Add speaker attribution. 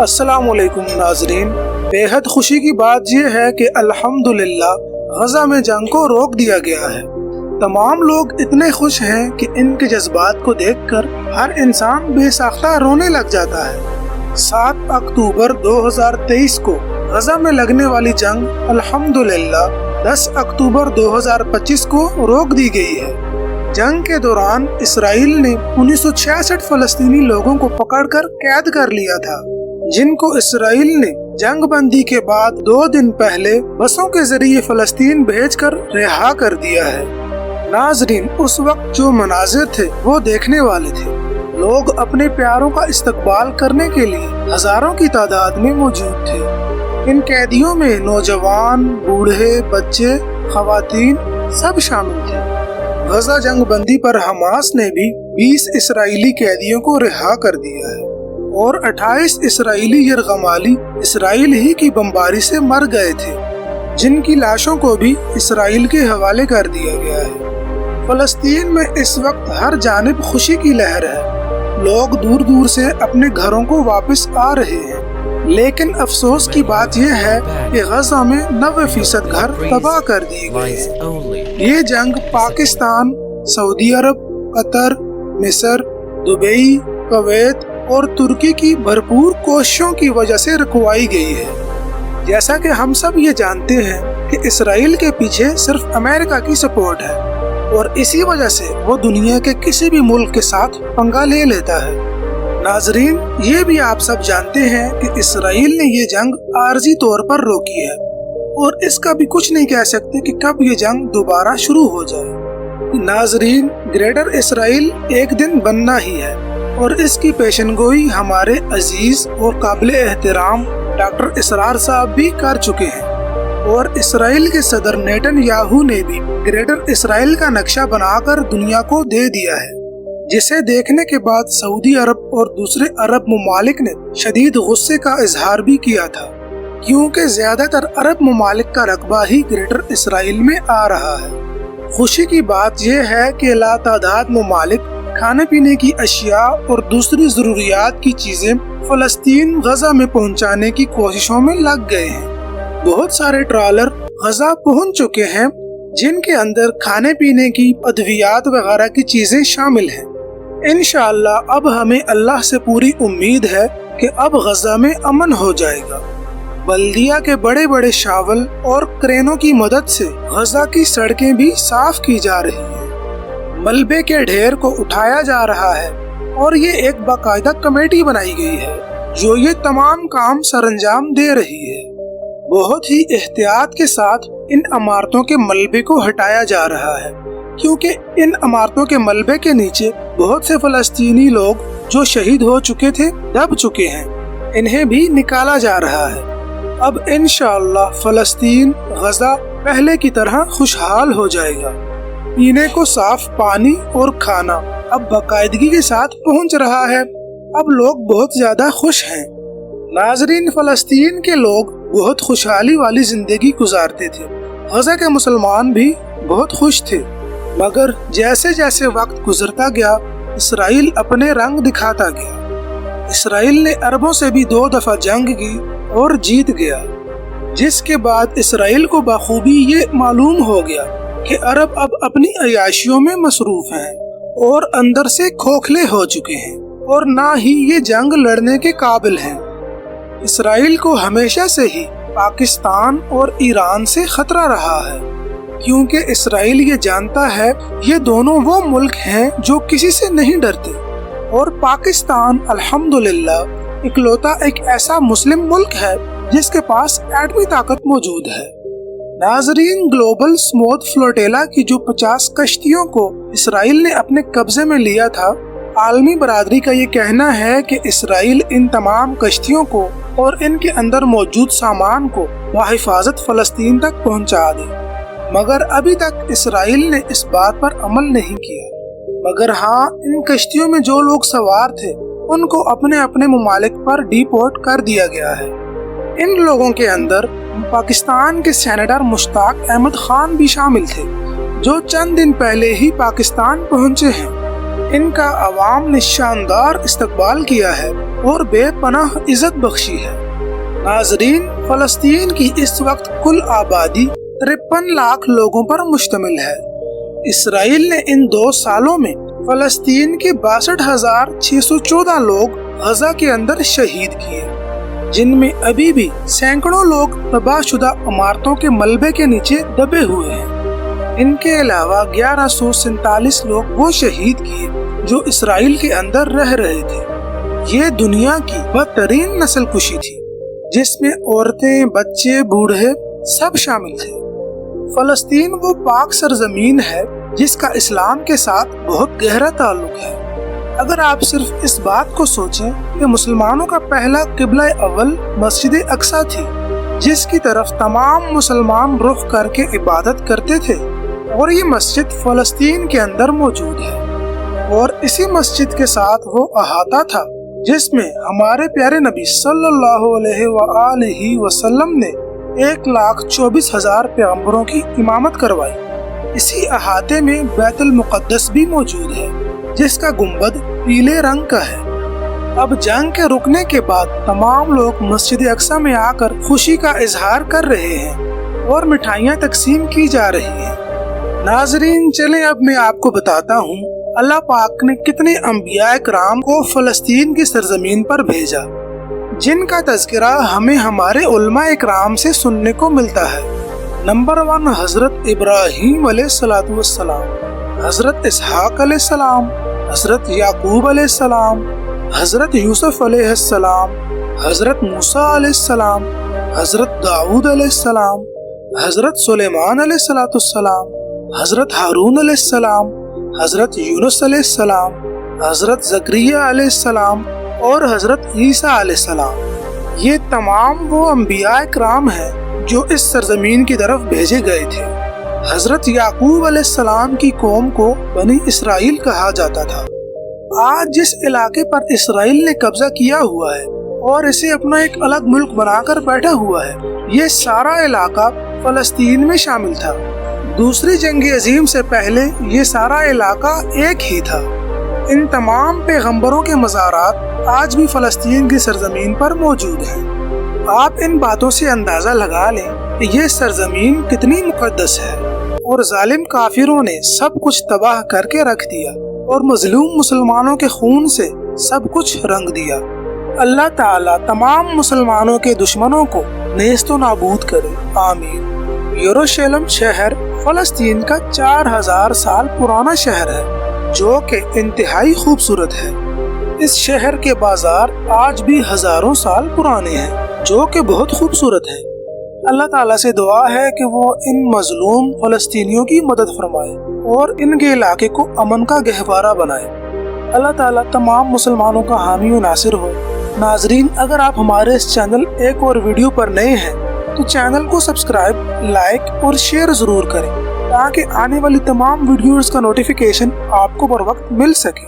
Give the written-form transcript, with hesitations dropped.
Speaker 1: السلام علیکم ناظرین، بے حد خوشی کی بات یہ ہے کہ الحمدللہ غزہ میں جنگ کو روک دیا گیا ہے۔ تمام لوگ اتنے خوش ہیں کہ ان کے جذبات کو دیکھ کر ہر انسان بے ساختہ رونے لگ جاتا ہے۔ 7 اکتوبر 2023 کو غزہ میں لگنے والی جنگ الحمدللہ 10 اکتوبر 2025 کو روک دی گئی ہے۔ جنگ کے دوران اسرائیل نے 1966 فلسطینی لوگوں کو پکڑ کر قید کر لیا تھا، جن کو اسرائیل نے جنگ بندی کے بعد 2 دن پہلے بسوں کے ذریعے فلسطین بھیج کر رہا کر دیا ہے۔ ناظرین، اس وقت جو مناظر تھے وہ دیکھنے والے تھے۔ لوگ اپنے پیاروں کا استقبال کرنے کے لیے ہزاروں کی تعداد میں موجود تھے۔ ان قیدیوں میں نوجوان، بوڑھے، بچے، خواتین سب شامل تھے۔ غزہ جنگ بندی پر حماس نے بھی 20 اسرائیلی قیدیوں کو رہا کر دیا ہے اور 28 اسرائیلی یرغمالی اسرائیل ہی کی بمباری سے مر گئے تھے، جن کی لاشوں کو بھی اسرائیل کے حوالے کر دیا گیا ہے۔ فلسطین میں اس وقت ہر جانب خوشی کی لہر ہے۔ لوگ دور دور سے اپنے گھروں کو واپس آ رہے ہیں، لیکن افسوس کی بات یہ ہے کہ غزہ میں 90% گھر تباہ کر دیے گئے ہیں۔ یہ جنگ پاکستان، سعودی عرب، قطر، مصر، دبئی، کویت اور ترکی کی بھرپور کوششوں کی وجہ سے رکوائی گئی ہے۔ جیسا کہ ہم سب یہ جانتے ہیں کہ اسرائیل کے پیچھے صرف امریکہ کی سپورٹ ہے اور اسی وجہ سے وہ دنیا کے کسی بھی ملک کے ساتھ پنگا لے لیتا ہے۔ ناظرین، یہ بھی آپ سب جانتے ہیں کہ اسرائیل نے یہ جنگ عارضی طور پر روکی ہے اور اس کا بھی کچھ نہیں کہہ سکتے کہ کب یہ جنگ دوبارہ شروع ہو جائے۔ ناظرین، گریٹر اسرائیل ایک دن بننا ہی ہے اور اس کی پیشن گوئی ہمارے عزیز اور قابل احترام ڈاکٹر اسرار صاحب بھی کر چکے ہیں، اور اسرائیل کے صدر نیتن یاہو نے بھی گریٹر اسرائیل کا نقشہ بنا کر دنیا کو دے دیا ہے، جسے دیکھنے کے بعد سعودی عرب اور دوسرے عرب ممالک نے شدید غصے کا اظہار بھی کیا تھا، کیونکہ زیادہ تر عرب ممالک کا رقبہ ہی گریٹر اسرائیل میں آ رہا ہے۔ خوشی کی بات یہ ہے کہ لاتعداد ممالک کھانے پینے کی اشیاء اور دوسری ضروریات کی چیزیں فلسطین غزہ میں پہنچانے کی کوششوں میں لگ گئے ہیں۔ بہت سارے ٹرالر غزہ پہنچ چکے ہیں، جن کے اندر کھانے پینے کی ادویات وغیرہ کی چیزیں شامل ہیں۔ انشاءاللہ اب ہمیں اللہ سے پوری امید ہے کہ اب غزہ میں امن ہو جائے گا۔ بلدیہ کے بڑے بڑے شاول اور کرینوں کی مدد سے غزہ کی سڑکیں بھی صاف کی جا رہی ہیں۔ ملبے کے ڈھیر کو اٹھایا جا رہا ہے اور یہ ایک باقاعدہ کمیٹی بنائی گئی ہے جو یہ تمام کام سر انجام دے رہی ہے۔ بہت ہی احتیاط کے ساتھ ان عمارتوں کے ملبے کو ہٹایا جا رہا ہے، کیونکہ ان عمارتوں کے ملبے کے نیچے بہت سے فلسطینی لوگ جو شہید ہو چکے تھے دب چکے ہیں، انہیں بھی نکالا جا رہا ہے۔ اب انشاءاللہ فلسطین غزہ پہلے کی طرح خوشحال ہو جائے گا۔ پینے کو صاف پانی اور کھانا اب باقاعدگی کے ساتھ پہنچ رہا ہے۔ اب لوگ بہت زیادہ خوش ہیں۔ ناظرین، فلسطین کے لوگ بہت خوشحالی والی زندگی گزارتے تھے۔ غزہ کے مسلمان بھی بہت خوش تھے، مگر جیسے جیسے وقت گزرتا گیا اسرائیل اپنے رنگ دکھاتا گیا۔ اسرائیل نے عربوں سے بھی 2 دفعہ جنگ کی اور جیت گیا، جس کے بعد اسرائیل کو بخوبی یہ معلوم ہو گیا کہ عرب اب اپنی عیاشیوں میں مصروف ہیں اور اندر سے کھوکھلے ہو چکے ہیں اور نہ ہی یہ جنگ لڑنے کے قابل ہیں۔ اسرائیل کو ہمیشہ سے ہی پاکستان اور ایران سے خطرہ رہا ہے، کیونکہ اسرائیل یہ جانتا ہے یہ دونوں وہ ملک ہیں جو کسی سے نہیں ڈرتے، اور پاکستان الحمدللہ اکلوتا ایک ایسا مسلم ملک ہے جس کے پاس ایٹمی طاقت موجود ہے۔ ناظرین، گلوبل سموتھ فلوٹیلا کی جو 50 کشتیوں کو اسرائیل نے اپنے قبضے میں لیا تھا، عالمی برادری کا یہ کہنا ہے کہ اسرائیل ان تمام کشتیوں کو اور ان کے اندر موجود سامان کو بحفاظت فلسطین تک پہنچا دے، مگر ابھی تک اسرائیل نے اس بات پر عمل نہیں کیا۔ مگر ہاں، ان کشتیوں میں جو لوگ سوار تھے ان کو اپنے اپنے ممالک پر ڈی پورٹ کر دیا گیا ہے۔ ان لوگوں کے اندر پاکستان کے سینیٹر مشتاق احمد خان بھی شامل تھے، جو چند دن پہلے ہی پاکستان پہنچے ہیں۔ ان کا عوام نے شاندار استقبال کیا ہے اور بے پناہ عزت بخشی ہے۔ ناظرین، فلسطین کی اس وقت کل آبادی 53 لاکھ لوگوں پر مشتمل ہے۔ اسرائیل نے ان 2 سالوں میں فلسطین کے 62,614 لوگ غزہ کے اندر شہید کیے، جن میں ابھی بھی سینکڑوں لوگ تباہ شدہ عمارتوں کے ملبے کے نیچے دبے ہوئے ہیں۔ ان کے علاوہ 1147 لوگ وہ شہید کیے جو اسرائیل کے اندر رہ رہے تھے۔ یہ دنیا کی بدترین نسل کشی تھی، جس میں عورتیں، بچے، بوڑھے سب شامل تھے۔ فلسطین وہ پاک سرزمین ہے جس کا اسلام کے ساتھ بہت گہرا تعلق ہے۔ اگر آپ صرف اس بات کو سوچیں کہ مسلمانوں کا پہلا قبلہ اول مسجد اقصی تھی، جس کی طرف تمام مسلمان رخ کر کے عبادت کرتے تھے، اور یہ مسجد فلسطین کے اندر موجود ہے، اور اسی مسجد کے ساتھ وہ احاطہ تھا جس میں ہمارے پیارے نبی صلی اللہ علیہ وآلہ وسلم نے 1,24,000 پیغمبروں کی امامت کروائی۔ اسی احاطے میں بیت المقدس بھی موجود ہے، جس کا گنبد پیلے رنگ کا ہے۔ اب جنگ کے رکنے کے بعد تمام لوگ مسجد اقصی میں آ کر خوشی کا اظہار کر رہے ہیں اور مٹھائیاں تقسیم کی جا رہی ہیں۔ ناظرین، چلیں اب میں آپ کو بتاتا ہوں اللہ پاک نے کتنے انبیاء کرام کو فلسطین کی سرزمین پر بھیجا، جن کا تذکرہ ہمیں ہمارے علماء اکرام سے سننے کو ملتا ہے۔ نمبر 1، حضرت ابراہیم علیہ السلام، حضرت اسحاق علیہ السلام، حضرت یعقوب علیہ السلام، حضرت یوسف علیہ السلام، حضرت موسیٰ علیہ السلام، حضرت داؤد علیہ السلام، حضرت سلیمان علیہ السلام، حضرت ہارون علیہ السلام، حضرت یونس علیہ السلام، حضرت زکریہ علیہ السلام اور حضرت عیسیٰ علیہ السلام۔ یہ تمام وہ انبیاء کرام ہیں جو اس سرزمین کی طرف بھیجے گئے تھے۔ حضرت یعقوب علیہ السلام کی قوم کو بنی اسرائیل کہا جاتا تھا۔ آج جس علاقے پر اسرائیل نے قبضہ کیا ہوا ہے اور اسے اپنا ایک الگ ملک بنا کر بیٹھا ہوا ہے، یہ سارا علاقہ فلسطین میں شامل تھا۔ دوسری جنگ عظیم سے پہلے یہ سارا علاقہ ایک ہی تھا۔ ان تمام پیغمبروں کے مزارات آج بھی فلسطین کی سرزمین پر موجود ہیں۔ آپ ان باتوں سے اندازہ لگا لیں کہ یہ سرزمین کتنی مقدس ہے، اور ظالم کافروں نے سب کچھ تباہ کر کے رکھ دیا اور مظلوم مسلمانوں کے خون سے سب کچھ رنگ دیا۔ اللہ تعالیٰ تمام مسلمانوں کے دشمنوں کو نیست و نابود کرے، آمین۔ یروشلم شہر فلسطین کا 4000 سال پرانا شہر ہے، جو کہ انتہائی خوبصورت ہے۔ اس شہر کے بازار آج بھی ہزاروں سال پرانے ہیں، جو کہ بہت خوبصورت ہیں۔ اللہ تعالیٰ سے دعا ہے کہ وہ ان مظلوم فلسطینیوں کی مدد فرمائے اور ان کے علاقے کو امن کا گہوارہ بنائے۔ اللہ تعالیٰ تمام مسلمانوں کا حامی و ناصر ہو۔ ناظرین، اگر آپ ہمارے اس چینل ایک اور ویڈیو پر نئے ہیں تو چینل کو سبسکرائب، لائک اور شیئر ضرور کریں، تاکہ آنے والی تمام ویڈیوز کا نوٹیفیکیشن آپ کو بر وقت مل سکے۔